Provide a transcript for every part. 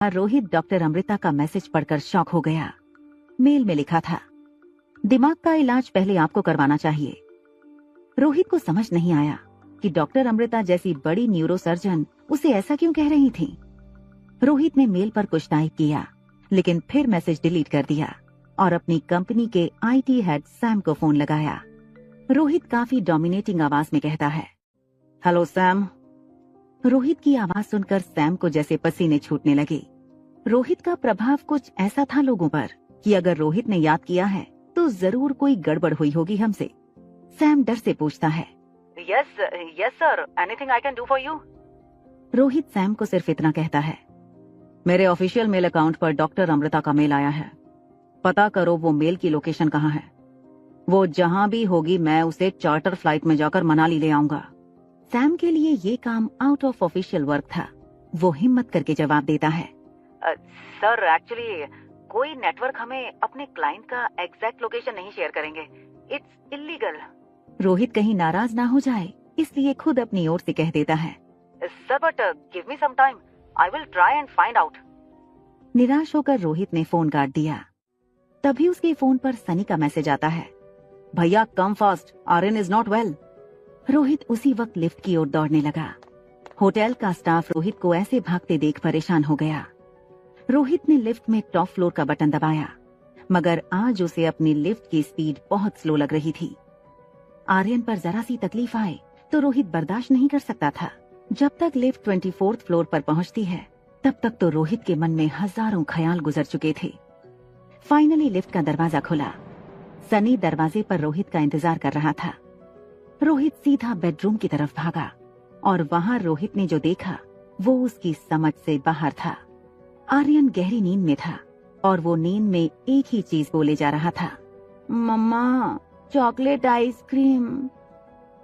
Rohit doctor Amrita का message पढ़कर shock हो गया। मेल में लिखा था, दिमाग का इलाज पहले आपको करवाना चाहिए। रोहित को समझ नहीं आया कि डॉक्टर अमृता जैसी बड़ी न्यूरोसर्जन उसे ऐसा क्यों कह रही थी। रोहित ने मेल पर कुछ टाइप किया, लेकिन फिर मैसेज डिलीट कर दिया और अपनी कंपनी के आईटी हेड सैम को फोन लगाया। रोहित काफी डोमिनेटिंग आवाज में कहता है, हेलो सैम। रोहित की आवाज सुनकर सैम को जैसे पसीने छूटने लगे। रोहित का प्रभाव कुछ ऐसा था लोगों पर कि अगर रोहित ने याद किया है तो जरूर कोई गड़बड़ हुई होगी हमसे। सैम डर से पूछता है, yes sir, anything I can do for you. Rohit Sam को सिर्फ इतना कहता है, मेरे ऑफिशियल मेल अकाउंट पर डॉक्टर अमृता का मेल आया है, पता करो वो मेल की लोकेशन कहाँ है। वो जहाँ भी होगी मैं उसे चार्टर फ्लाइट में जाकर मनाली ले आऊंगा। सैम के लिए ये काम आउट ऑफ ऑफिशियल वर्क था। वो हिम्मत करके जवाब देता है, सर एक्चुअली कोई नेटवर्क हमें अपने क्लाइंट का एग्जैक्ट लोकेशन नहीं शेयर करेंगे, इट्स इलीगल। रोहित कहीं नाराज ना हो जाए इसलिए खुद अपनी ओर से कह देता है, sir but give me some time, I will try and find out. निराश होकर रोहित ने फोन काट दिया। तभी उसके फोन पर सनी का मैसेज आता है, भैया come fast, Aryan is not well. Rohit उसी वक्त लिफ्ट की ओर दौड़ने लगा। होटल का स्टाफ रोहित को ऐसे भागते देख परेशान हो गया। रोहित ने लिफ्ट में टॉप फ्लोर का बटन दबाया, मगर आज उसे अपनी लिफ्ट की स्पीड बहुत स्लो लग रही थी। आर्यन पर जरा सी तकलीफ आए तो रोहित बर्दाश्त नहीं कर सकता था। जब तक लिफ्ट 24th फ्लोर पर पहुंचती है तब तक तो रोहित के मन में हजारों ख्याल गुजर चुके थे। फाइनली लिफ्ट का दरवाजा खुला। सनी दरवाजे पर रोहित का इंतजार कर रहा था। रोहित सीधा बेडरूम की तरफ भागा और वहाँ रोहित ने जो देखा वो उसकी समझ से बाहर था। आर्यन गहरी नींद में था और वो नींद में एक ही चीज बोले जा रहा था, मम्मा चॉकलेट आइसक्रीम,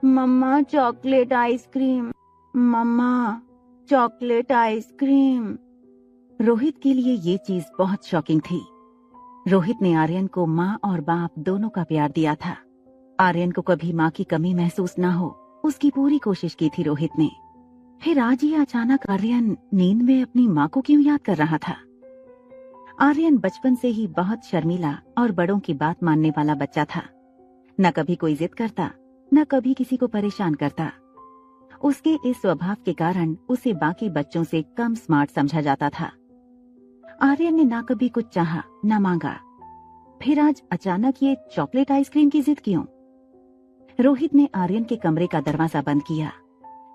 मम्मा चॉकलेट आइसक्रीम, मम्मा चॉकलेट आइसक्रीम। रोहित के लिए ये चीज बहुत शॉकिंग थी। रोहित ने आर्यन को माँ और बाप दोनों का प्यार दिया था। आर्यन को कभी माँ की कमी महसूस ना हो, उसकी पूरी कोशिश की थी रोहित ने। फिर आज ही अचानक आर्यन नींद में अपनी माँ को क्यों याद कर रहा था। आर्यन बचपन से ही बहुत शर्मीला और बड़ों की बात मानने वाला बच्चा था। न कभी कोई जिद करता, न कभी किसी को परेशान करता। उसके इस स्वभाव के कारण उसे बाकी बच्चों से कम स्मार्ट समझा जाता था। आर्यन ने ना कभी कुछ चाहा, न मांगा। फिर आज अचानक ये चॉकलेट आइसक्रीम की जिद क्यों। रोहित ने आर्यन के कमरे का दरवाजा बंद किया।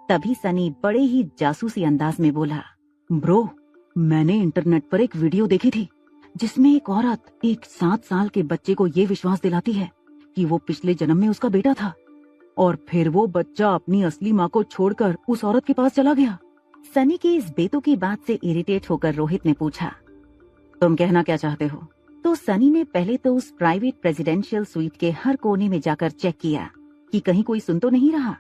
तभी सनी बड़े ही जासूसी अंदाज में बोला, ब्रो, मैंने इंटरनेट पर एक वीडियो देखी थी जिसमें एक औरत एक 7 साल के बच्चे को ये विश्वास दिलाती है कि वो पिछले जन्म में उसका बेटा था और फिर वो बच्चा अपनी असली माँ को छोड़कर उस औरत के पास चला गया। सनी की इस बेतुकी बात से इरिटेट होकर रोहित ने पूछा, तुम कहना क्या चाहते हो। तो सनी ने पहले तो उस प्राइवेट प्रेसिडेंशियल स्वीट के हर कोने में जाकर चेक किया कि कहीं कोई सुन तो नहीं रहा,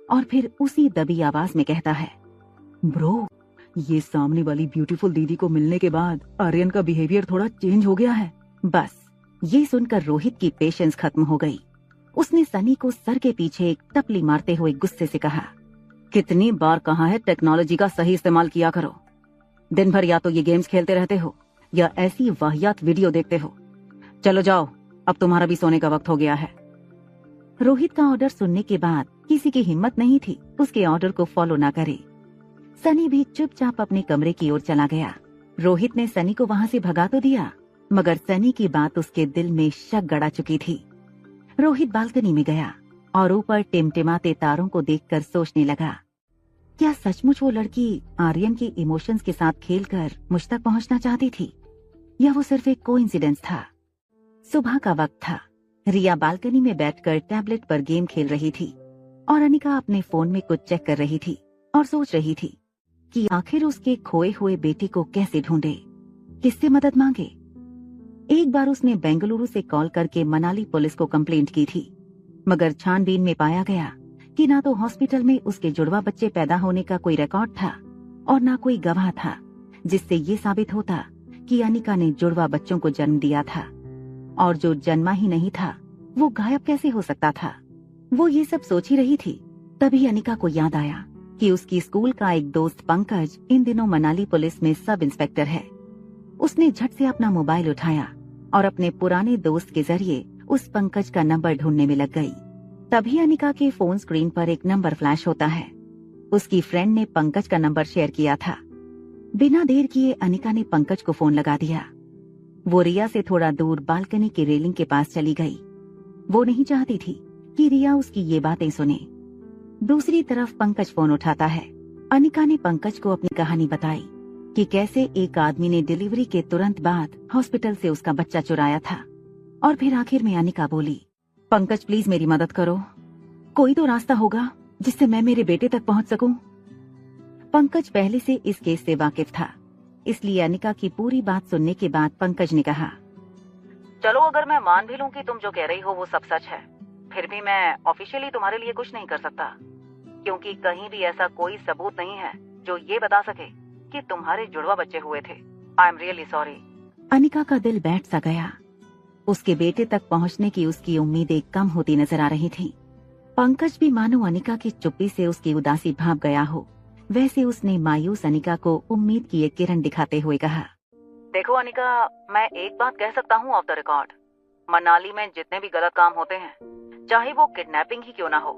और फिर उसी दबी आवाज में कहता है, ब्रो, ये सामने वाली ब्यूटीफुल दीदी को मिलने के बाद आर्यन का बिहेवियर थोड़ा चेंज हो गया है। बस ये सुनकर रोहित की पेशेंस खत्म हो गई। उसने सनी को सर के पीछे एक टपली मारते हुए गुस्से से कहा, कितनी बार कहा है टेक्नोलॉजी का सही इस्तेमाल किया करो। दिन भर या तो ये गेम्स खेलते रहते हो या ऐसी वाहियात वीडियो देखते हो। चलो जाओ, अब तुम्हारा भी सोने का वक्त हो गया है। रोहित का ऑर्डर सुनने के बाद किसी की हिम्मत नहीं थी उसके ऑर्डर को फॉलो ना करे। सनी भी चुपचाप अपने कमरे की ओर चला गया। रोहित ने सनी को वहाँ से भगा तो दिया, मगर सनी की बात उसके दिल में शक गड़ा चुकी थी। रोहित बालकनी में गया और ऊपर टिमटिमाते तारों को देखकर सोचने लगा, क्या सचमुच वो लड़की आर्यन के इमोशंस के साथ खेलकर मुझ तक पहुंचना चाहती थी, या वो सिर्फ एक कोइंसिडेंस था। सुबह का वक्त था। रिया बालकनी में बैठकर टैबलेट पर गेम खेल रही थी और अनिका अपने फोन में कुछ चेक कर रही थी और सोच रही थी कि आखिर उसके खोए हुए बेटे को कैसे ढूंढे, किससे मदद मांगे। एक बार उसने बेंगलुरु से कॉल करके मनाली पुलिस को कंप्लेंट की थी, मगर छानबीन में पाया गया कि ना तो हॉस्पिटल में उसके जुड़वा बच्चे पैदा होने का कोई रिकॉर्ड था और ना कोई गवाह था जिससे ये साबित होता कि अनिका ने जुड़वा बच्चों को जन्म दिया था, और जो जन्मा ही नहीं था वो गायब कैसे हो सकता था। वो ये सब सोच ही रही थी, तभी अनिका को याद आया कि उसकी स्कूल का एक दोस्त पंकज इन दिनों मनाली पुलिस में सब इंस्पेक्टर है। उसने झट से अपना मोबाइल उठाया और अपने पुराने दोस्त के जरिए उस पंकज का नंबर ढूंढने में लग गई। तभी अनिका के फोन स्क्रीन पर एक नंबर फ्लैश होता है। उसकी फ्रेंड ने पंकज का नंबर शेयर किया था। बिना देर किए अनिका ने पंकज को फोन लगा दिया। वो रिया से थोड़ा दूर बालकनी की रेलिंग के पास चली गई। वो नहीं चाहती थी कि रिया उसकी ये बातें सुने। दूसरी तरफ पंकज फोन उठाता है। अनिका ने पंकज को अपनी कहानी बताई कि कैसे एक आदमी ने डिलीवरी के तुरंत बाद हॉस्पिटल से उसका बच्चा चुराया था। और फिर आखिर में अनिका बोली, पंकज प्लीज मेरी मदद करो, कोई तो रास्ता होगा जिससे मैं मेरे बेटे तक पहुंच सकूं। पंकज पहले से इस केस से वाकिफ था, इसलिए अनिका की पूरी बात सुनने के बाद पंकज ने कहा, चलो अगर मैं मान भी लूं कि तुम जो कह रही हो वो सब सच है, फिर भी मैं ऑफिशियली तुम्हारे लिए कुछ नहीं कर सकता, क्योंकि कहीं भी ऐसा कोई सबूत नहीं है जो ये बता सके कि तुम्हारे जुड़वा बच्चे हुए थे। I am really sorry. Anika का दिल बैठ सा गया। उसके बेटे तक पहुंचने की उसकी उम्मीदें कम होती नजर आ रही थीं। पंकज भी मानो अनिका की चुप्पी से उसकी उदासी भाप गया हो, वैसे उसने मायूस अनिका को उम्मीद की एक किरण दिखाते हुए कहा, देखो अनिका, मैं एक बात कह सकता हूँ ऑफ द रिकॉर्ड, मनाली में जितने भी गलत काम होते हैं, चाहे वो किडनैपिंग ही क्यों ना हो,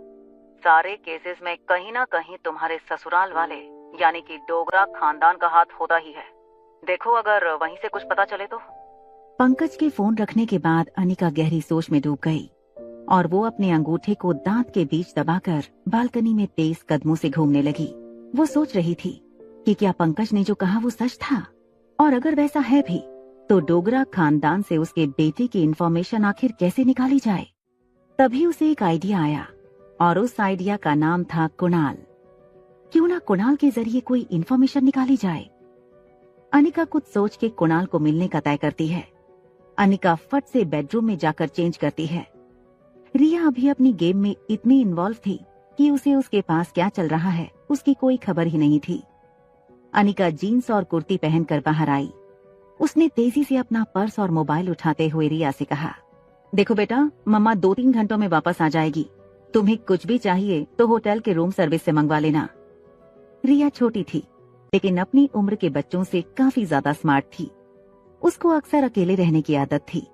सारे केसेस में कहीं ना कहीं तुम्हारे ससुराल वाले यानी कि डोगरा खानदान का हाथ होता ही है। देखो अगर वहीं से कुछ पता चले तो। पंकज के फोन रखने के बाद अनिका गहरी सोच में डूब गई और वो अपने अंगूठे को दांत के बीच दबाकर बालकनी में तेज कदमों से घूमने लगी। वो सोच रही थी कि क्या पंकज ने जो कहा वो सच था, और अगर वैसा है भी तो डोगरा खानदान से उसके बेटे की इंफॉर्मेशन आखिर कैसे निकाली जाए। तभी उसे एक आइडिया आया और उस आइडिया का नाम था कुणाल। क्यों ना कुणाल के जरिए कोई इंफॉर्मेशन निकाली जाए। अनिका कुछ सोच के कुणाल को मिलने का तय करती है। अनिका फट से बेडरूम में जाकर चेंज करती है। रिया अभी अपनी गेम में इतनी इन्वॉल्व थी कि उसे उसके पास क्या चल रहा है उसकी कोई खबर ही नहीं थी। अनिका जीन्स और कुर्ती पहनकर बाहर आई। उसने तेजी से अपना पर्स और मोबाइल उठाते हुए रिया से कहा, देखो बेटा, मम्मा 2-3 घंटों में वापस आ जाएगी। तुम्हें कुछ भी चाहिए तो होटल के रूम सर्विस से मंगवा लेना। रिया छोटी थी लेकिन अपनी उम्र के बच्चों से काफी ज्यादा स्मार्ट थी। उसको अक्सर अकेले रहने की आदत थी।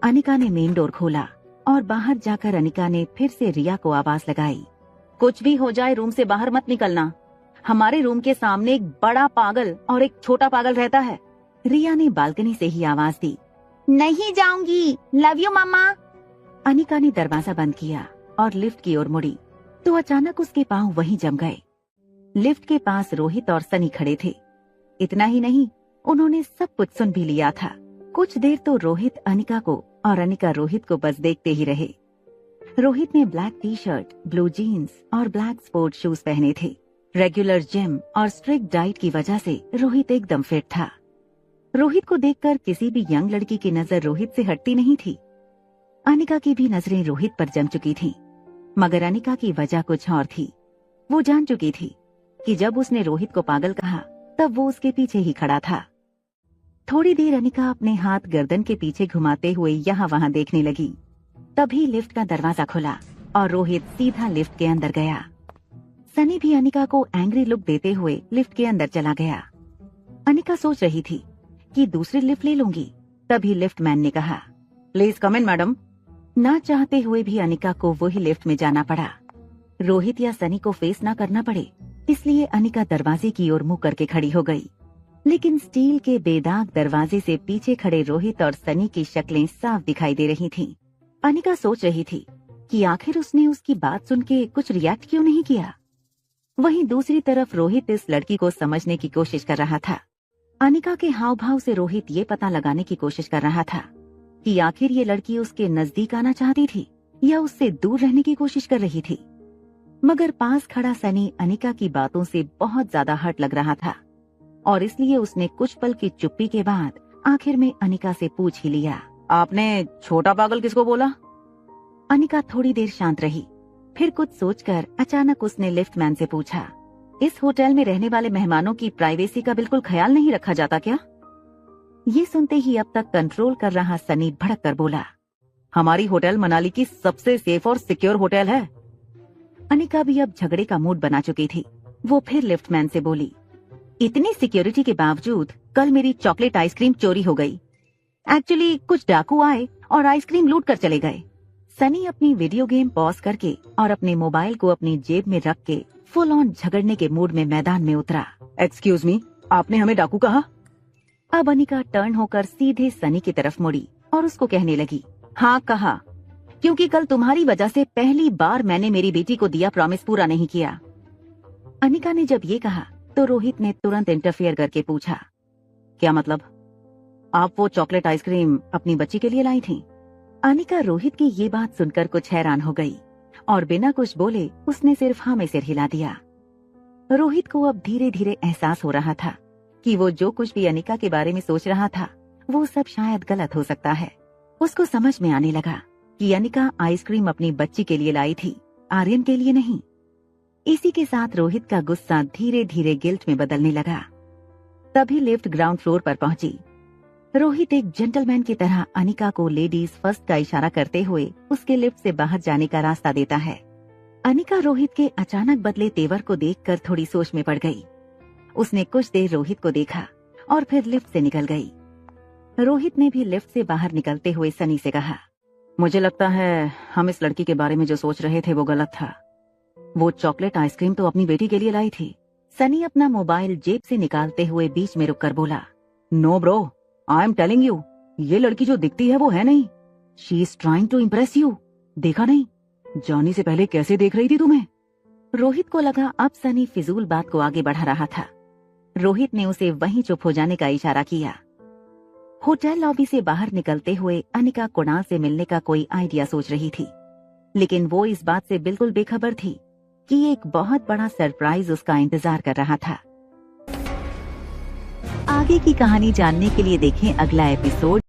अनिका ने मेन डोर खोला और बाहर जाकर अनिका ने फिर से रिया को आवाज लगाई, कुछ भी हो जाए रूम से बाहर मत निकलना। हमारे रूम के सामने एक बड़ा पागल और एक छोटा पागल रहता है। रिया ने बालकनी से ही आवाज दी, नहीं जाऊंगी, लव यू मम्मा। अनिका ने दरवाजा बंद किया और लिफ्ट की ओर मुड़ी तो अचानक उसके पांव वहीं जम गए। लिफ्ट के पास रोहित और सनी खड़े थे। इतना ही नहीं, उन्होंने सब कुछ सुन भी लिया था। कुछ देर तो रोहित अनिका को और अनिका रोहित को बस देखते ही रहे। रोहित ने black T shirt, blue jeans और ब्लैक स्पोर्ट शूज पहने थे। रेगुलर जिम और स्ट्रिक्ट डाइट की वजह से रोहित एकदम फिट था। रोहित को देखकर किसी भी यंग लड़की की नजर रोहित से हटती नहीं थी। अनिका की भी नजरें रोहित पर जम चुकी थीं, मगर अनिका की वजह कुछ और थी। वो जान चुकी थी कि जब उसने रोहित को पागल कहा तब वो उसके पीछे ही खड़ा था। थोड़ी देर अनिका अपने हाथ गर्दन के पीछे घुमाते हुए यहाँ वहाँ देखने लगी। तभी लिफ्ट का दरवाजा खुला और रोहित सीधा लिफ्ट के अंदर गया। सनी भी अनिका को एंग्री लुक देते हुए लिफ्ट के अंदर चला गया। अनिका सोच रही थी कि दूसरी लिफ्ट ले लूंगी, तभी लिफ्ट मैन ने कहा, प्लीज कम इन मैडम। ना चाहते हुए भी अनिका को वही लिफ्ट में जाना पड़ा। रोहित या सनी को फेस ना करना पड़े, इसलिए अनिका दरवाजे की ओर मुंह करके खड़ी हो गई। लेकिन स्टील के बेदाग दरवाजे से पीछे खड़े रोहित और सनी की शक्लें साफ दिखाई दे रही थीं। अनिका सोच रही थी कि आखिर उसने उसकी बात सुन के कुछ रिएक्ट क्यों नहीं किया। वहीं दूसरी तरफ रोहित इस लड़की को समझने की कोशिश कर रहा था। अनिका के हाव भाव से रोहित ये पता लगाने की कोशिश कर रहा था कि आखिर ये लड़की उसके नजदीक आना चाहती थी या उससे दूर रहने की कोशिश कर रही थी। मगर पास खड़ा सनी अनिका की बातों से बहुत ज्यादा हर्ट लग रहा था और इसलिए उसने कुछ पल की चुप्पी के बाद आखिर में अनिका से पूछ ही लिया, आपने छोटा पागल किसको बोला? अनिका थोड़ी देर शांत रही, फिर कुछ सोचकर अचानक उसने लिफ्टमैन से पूछा, इस होटल में रहने वाले मेहमानों की प्राइवेसी का बिल्कुल ख्याल नहीं रखा जाता क्या? ये सुनते ही अब तक कंट्रोल कर रहा सनी भड़क कर बोला, हमारी होटल मनाली की सबसे सेफ और सिक्योर होटल है। अनिका भी अब झगड़े का मूड बना चुकी थी। वो फिर लिफ्टमैन से बोली, इतनी सिक्योरिटी के बावजूद कल मेरी चॉकलेट आइसक्रीम चोरी हो गई। एक्चुअली कुछ डाकू आए और आइसक्रीम लूट कर चले गए। सनी अपनी वीडियो गेम पॉज करके और अपने मोबाइल को अपनी जेब में रख के फुल ऑन झगड़ने के मूड में मैदान में उतरा। एक्सक्यूज मी, आपने हमें डाकू कहा? अब अनिका टर्न होकर सीधे सनी की तरफ मुड़ी और उसको कहने लगी, हाँ कहा, क्योंकि कल तुम्हारी वजह से पहली बार मैंने मेरी बेटी को दिया प्रॉमिस पूरा नहीं किया। अनिका ने जब ये कहा तो रोहित ने तुरंत इंटरफेयर करके पूछा, क्या मतलब? आप वो चॉकलेट आइसक्रीम अपनी बच्ची के लिए लाई थी? अनिका रोहित की ये बात सुनकर कुछ हैरान हो गई और बिना कुछ बोले उसने सिर्फ हाँ में सिर हिला दिया। रोहित को अब धीरे धीरे एहसास हो रहा था कि वो जो कुछ भी अनिका के बारे में सोच रहा था वो सब शायद गलत हो सकता है। उसको समझ में आने लगा कि अनिका आइसक्रीम अपनी बच्ची के लिए लाई थी, आर्यन के लिए नहीं। इसी के साथ रोहित का गुस्सा धीरे धीरे गिल्ट में बदलने लगा। तभी लिफ्ट ग्राउंड फ्लोर पर पहुंची। रोहित एक जेंटलमैन की तरह अनिका को लेडीज फर्स्ट का इशारा करते हुए उसके लिफ्ट से बाहर जाने का रास्ता देता है। अनिका रोहित के अचानक बदले तेवर को देखकर थोड़ी सोच में पड़ गई। उसने कुछ देर रोहित को देखा और फिर लिफ्ट से निकल गई। रोहित ने भी लिफ्ट से बाहर निकलते हुए सनी से कहा, मुझे लगता है हम इस लड़की के बारे में जो सोच रहे थे वो गलत था। वो चॉकलेट आइसक्रीम तो अपनी बेटी के लिए लाई थी। सनी अपना मोबाइल जेब से निकालते हुए बीच में रुककर बोला, no bro, I am telling you, ये लड़की जो दिखती है वो है नहीं। She is trying to impress you. देखा नहीं, जाने से पहले कैसे देख रही थी तुम्हें? रोहित को लगा अब सनी फिजूल बात को आगे बढ़ा रहा था। रोहित ने उसे वहीं चुप हो जाने का इशारा किया। होटल लॉबी से बाहर निकलते हुए अनिका कुणाल से मिलने का कोई आइडिया सोच रही थी, लेकिन वो इस बात से बिल्कुल बेखबर थी कि एक बहुत बड़ा सरप्राइज उसका इंतजार कर रहा था। आगे की कहानी जानने के लिए देखें अगला एपिसोड।